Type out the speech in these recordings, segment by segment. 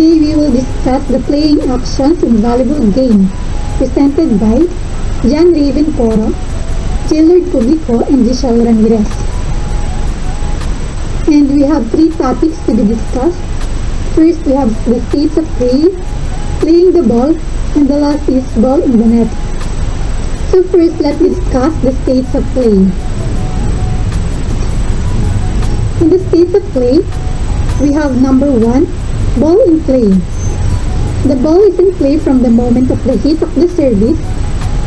Today we will discuss the playing actions in volleyball game, presented by Jan Raven Coro, Jailard Publico, and Giselle Ramirez. And we have three topics to be discussed. First, we have the states of play, playing the ball, and the last is ball in the net. So first, let's discuss the states of play. In the states of play, we have number 1, ball in play. The ball is in play from the moment of the hit of the service,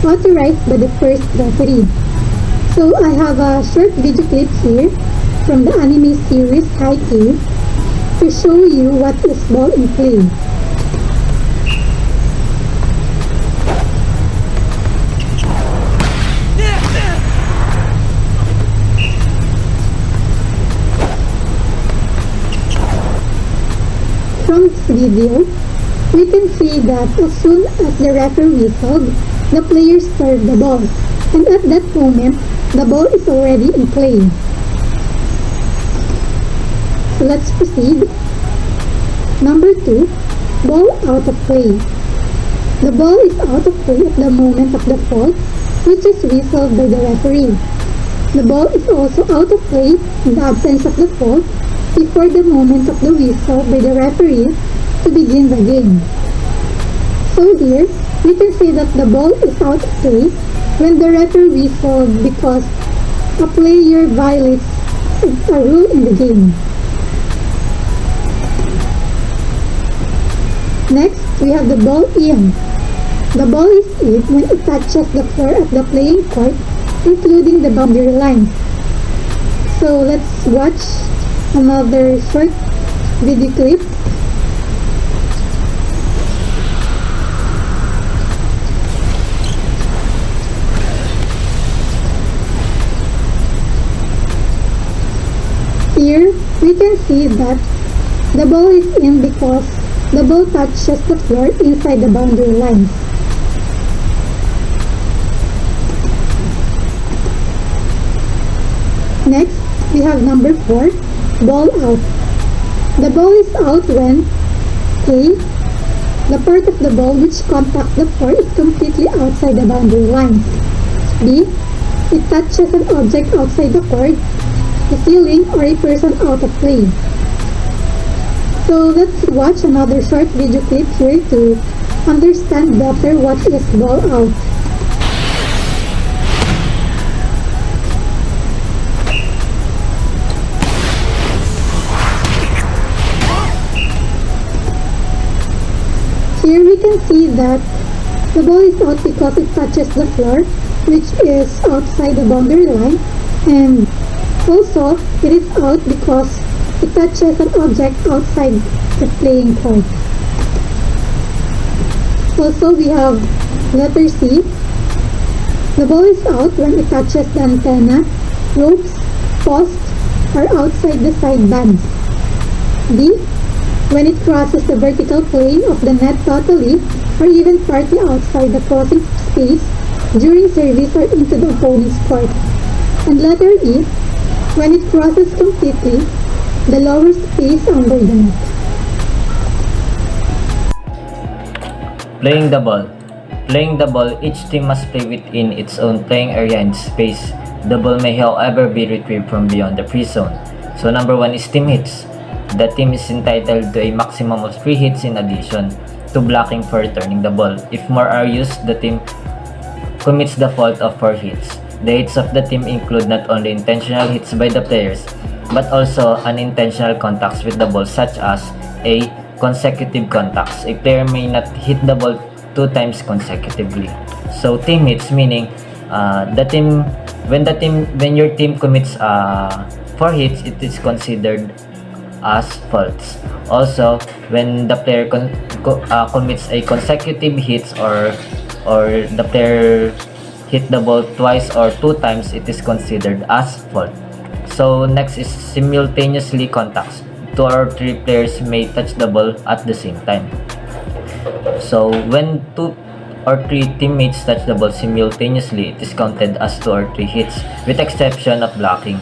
authorized by the first referee. So I have a short video clip here from the anime series Haikyuu to show you what is ball in play. From this video, we can see that as soon as the referee whistled, the players serve the ball, and at that moment, the ball is already in play. So let's proceed. Number 2, ball out of play. The ball is out of play at the moment of the fault, which is whistled by the referee. The ball is also out of play in the absence of the fault before the moment of the whistle by the referee to begin the game. So here, we can say that the ball is out of play when the referee whistles because a player violates a rule in the game. Next, we have the ball in. The ball is in when it touches the floor at the playing court, including the boundary lines. So let's watch another short video clip. Here, we can see that the ball is in because the ball touches the floor inside the boundary lines. Next, we have number 4, ball out. The ball is out when A, the part of the ball which contacts the floor is completely outside the boundary lines. B, it touches an object outside the court, the ceiling, or a person out of play. So let's watch another short video clip here to understand better what is ball out. Here we can see that the ball is out because it touches the floor, which is outside the boundary line, and also it is out because it touches an object outside the playing court. Also, we have letter C. The ball is out when it touches the antenna, ropes, posts, or outside the side bands. D, when it crosses the vertical plane of the net totally or even partly outside the crossing space during service or into the opponent's court. And letter E, when it crosses completely the lower space under the net. Playing the ball. Playing the ball, each team must play within its own playing area and space. The ball may however be retrieved from beyond the free zone. So number 1 is team hits. The team is entitled to a maximum of 3 hits in addition to blocking for returning the ball. If more are used, the team commits the fault of 4 hits. The hits of the team include not only intentional hits by the players, but also unintentional contacts with the ball, such as A, consecutive contacts. A player may not hit the ball 2 times consecutively. So team hits, meaning when your team commits 4 hits, it is considered as faults. Also, when the player commits a consecutive hits or the player hit the ball twice or 2 times, it is considered as fault. So next is simultaneously contacts. 2 or 3 players may touch the ball at the same time. So when 2 or 3 teammates touch the ball simultaneously, it is counted as 2 or 3 hits, with exception of blocking.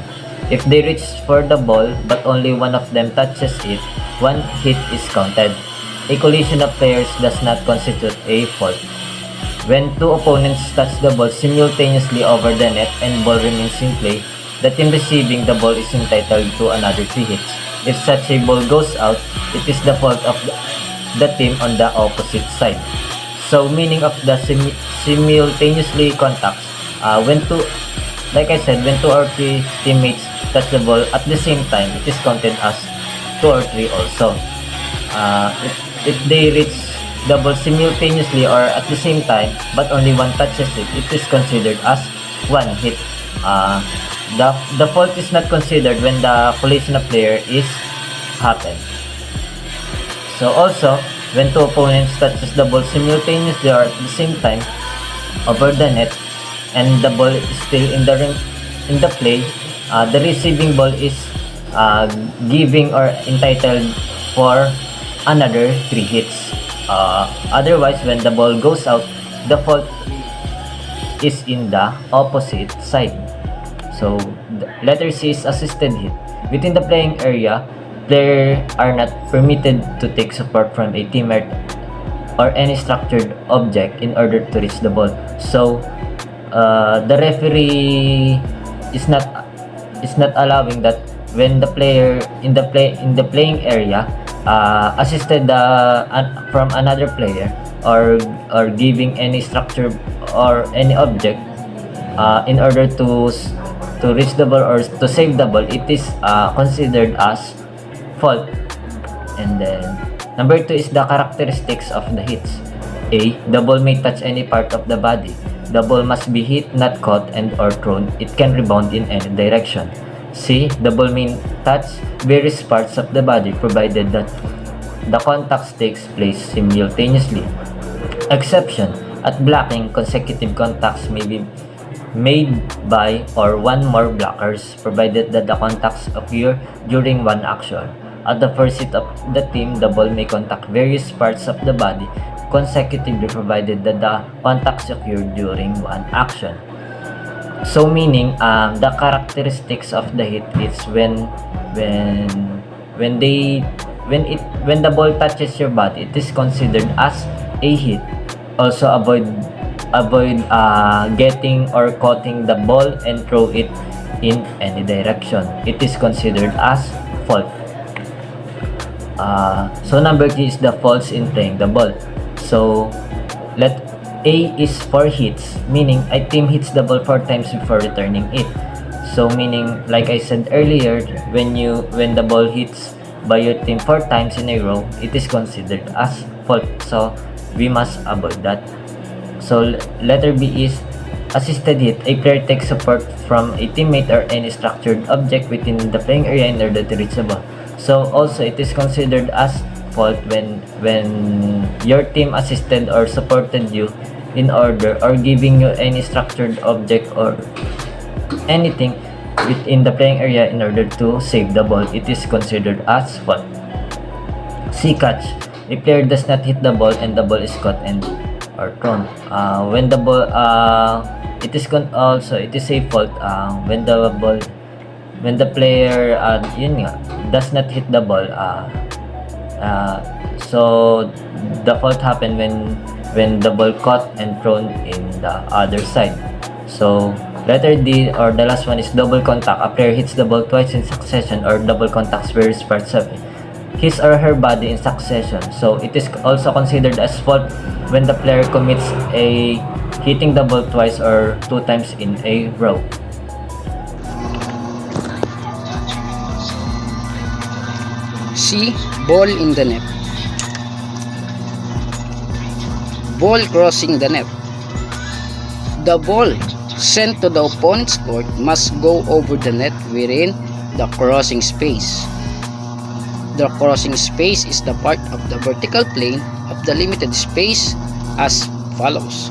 If they reach for the ball but only one of them touches it, 1 hit is counted. a collision of players does not constitute a fault. When two opponents touch the ball simultaneously over the net and ball remains in play, the team receiving the ball is entitled to another 3 hits. If such a ball goes out, it is the fault of the team on the opposite side. So meaning of the simultaneously contacts, when two, like I said, when 2 or 3 teammates touch the ball at the same time, it is counted as 2 or 3 also. If they reach the ball simultaneously or at the same time, but only one touches it, it is considered as 1 hit. The fault is not considered when the collision of player is happened. So also, when 2 opponents touches the ball simultaneously or at the same time over the net, and the ball is still in the play, the receiving ball is giving or entitled for another 3 hits. Otherwise, when the ball goes out, the fault is in the opposite side. So letter C is assisted hit. Within the playing area, players are not permitted to take support from a teammate or any structured object in order to reach the ball. So the referee is not allowing that when the player in the playing area assisted from another player or giving any structure or any object in order to reach the ball or to save the ball, it is considered as fault. And then number 2 is the characteristics of the hits. A. The ball may touch any part of the body. The ball must be hit, not caught, and or thrown. It can rebound in any direction. C. The ball may touch various parts of the body provided that the contact takes place simultaneously. Exception: at blocking, consecutive contacts may be made by or one more blockers provided that the contacts occur during one action. At the first hit of the team, the ball may contact various parts of the body consecutively provided that the contacts occur during one action. So meaning the characteristics of the hit is when the ball touches your body, it is considered as a hit. Also avoid getting or cutting the ball and throw it in any direction. It is considered as fault. So number 3 is the faults in playing the ball. So let A is for hits, meaning a team hits the ball 4 times before returning it. So meaning, like I said earlier, when the ball hits by your team 4 times in a row, it is considered as fault. So we must avoid that. So letter B is assisted hit. A player takes support from a teammate or any structured object within the playing area in order to reach the ball. So also it is considered as fault when your team assisted or supported you in order or giving you any structured object or anything within the playing area in order to save the ball. It is considered as fault. C. Catch. A player does not hit the ball and the ball is caught and or thrown. When the ball it is a fault when the player does not hit the ball. So the fault happened when the ball caught and thrown in the other side. So letter D or the last one is double contact. A player hits the ball twice in succession or double contacts various parts of his or her body in succession. So it is also considered as fault when the player commits a hitting the ball twice or 2 times in a row. C. Ball in the net. Ball crossing the net. The ball sent to the opponent's court must go over the net within the crossing space. The crossing space is the part of the vertical plane of the limited space as follows.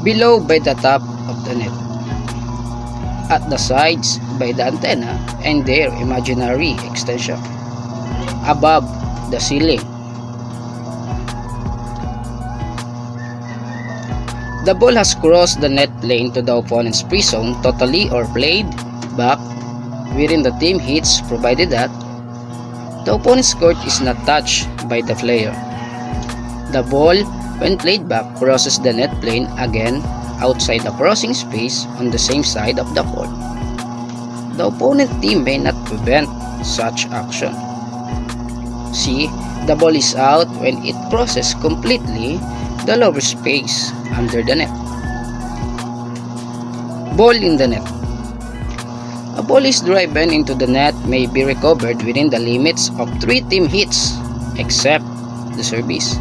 Below by the top of the net. At the sides by the antenna and their imaginary extension. Above the ceiling. The ball has crossed the net plane to the opponent's free zone totally or played back within the team hits provided that the opponent's court is not touched by the player. The ball, when played back, crosses the net plane again outside the crossing space on the same side of the court. The opponent team may not prevent such action. C. The ball is out when it crosses completely the lower space under the net. Ball in the net. A ball is driven into the net may be recovered within the limits of 3 team hits except the service.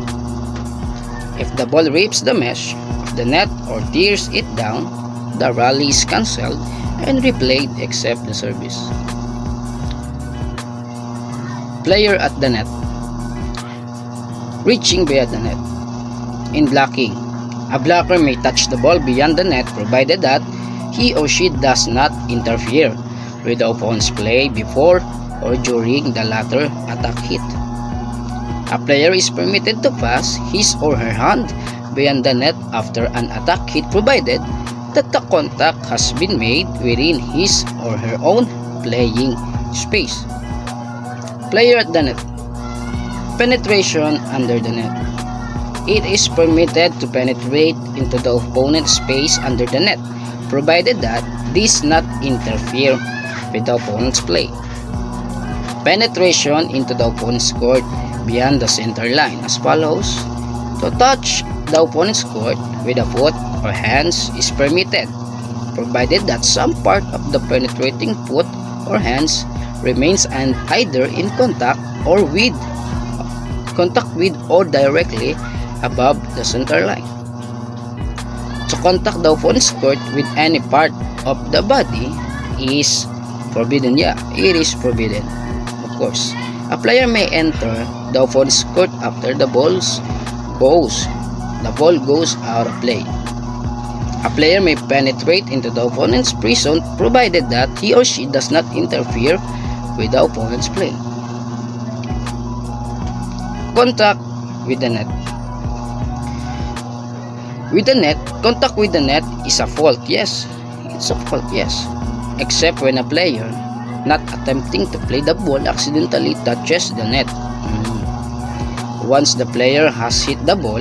If the ball rips the mesh of the net or tears it down, the rally is cancelled and replayed except the service. Player at the net. Reaching beyond the net. In blocking, a blocker may touch the ball beyond the net provided that he or she does not interfere with the opponent's play before or during the latter attack hit. A player is permitted to pass his or her hand beyond the net after an attack hit provided that the contact has been made within his or her own playing space. Player at the net. Penetration under the net. It is permitted to penetrate into the opponent's space under the net, provided that this not interfere with the opponent's play. Penetration into the opponent's court beyond the center line as follows. To touch the opponent's court with a foot or hands is permitted, provided that some part of the penetrating foot or hands remains and either in contact with or directly above the center line. To contact the opponent's court with any part of the body is forbidden. Yeah, it is forbidden. Of course, a player may enter the opponent's court after the ball goes out of play. A player may penetrate into the opponent's free zone provided that he or she does not interfere with the opponent's play. Contact with the net. With the net, contact with the net is a fault. Yes, it's a fault. Yes, except when a player not attempting to play the ball accidentally touches the net. Once the player has hit the ball,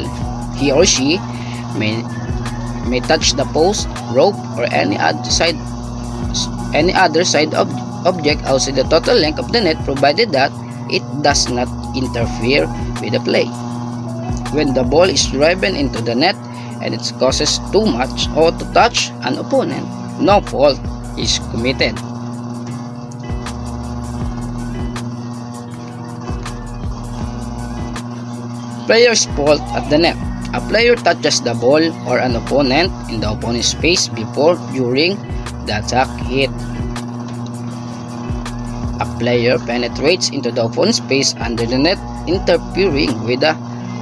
he or she may touch the post, rope, or any other side of object outside the total length of the net, provided that it does not interfere with the play. When the ball is driven into the net and it causes too much or to touch an opponent, no fault is committed. Player's fault at the net. A player touches the ball or an opponent in the opponent's space before, during the attack hit. A player penetrates into the opponent's space under the net, interfering with the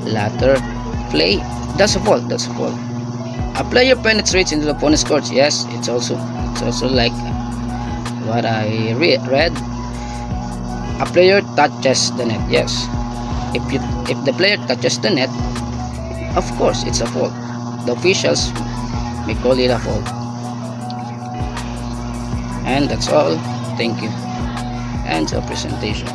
latter play. That's a fault. That's a fault. A player penetrates into the opponent's court. Yes, it's also like what I read. A player touches the net. Yes. If the player touches the net, of course it's a fault. The officials may call it a fault. And that's all. Thank you. And the presentation.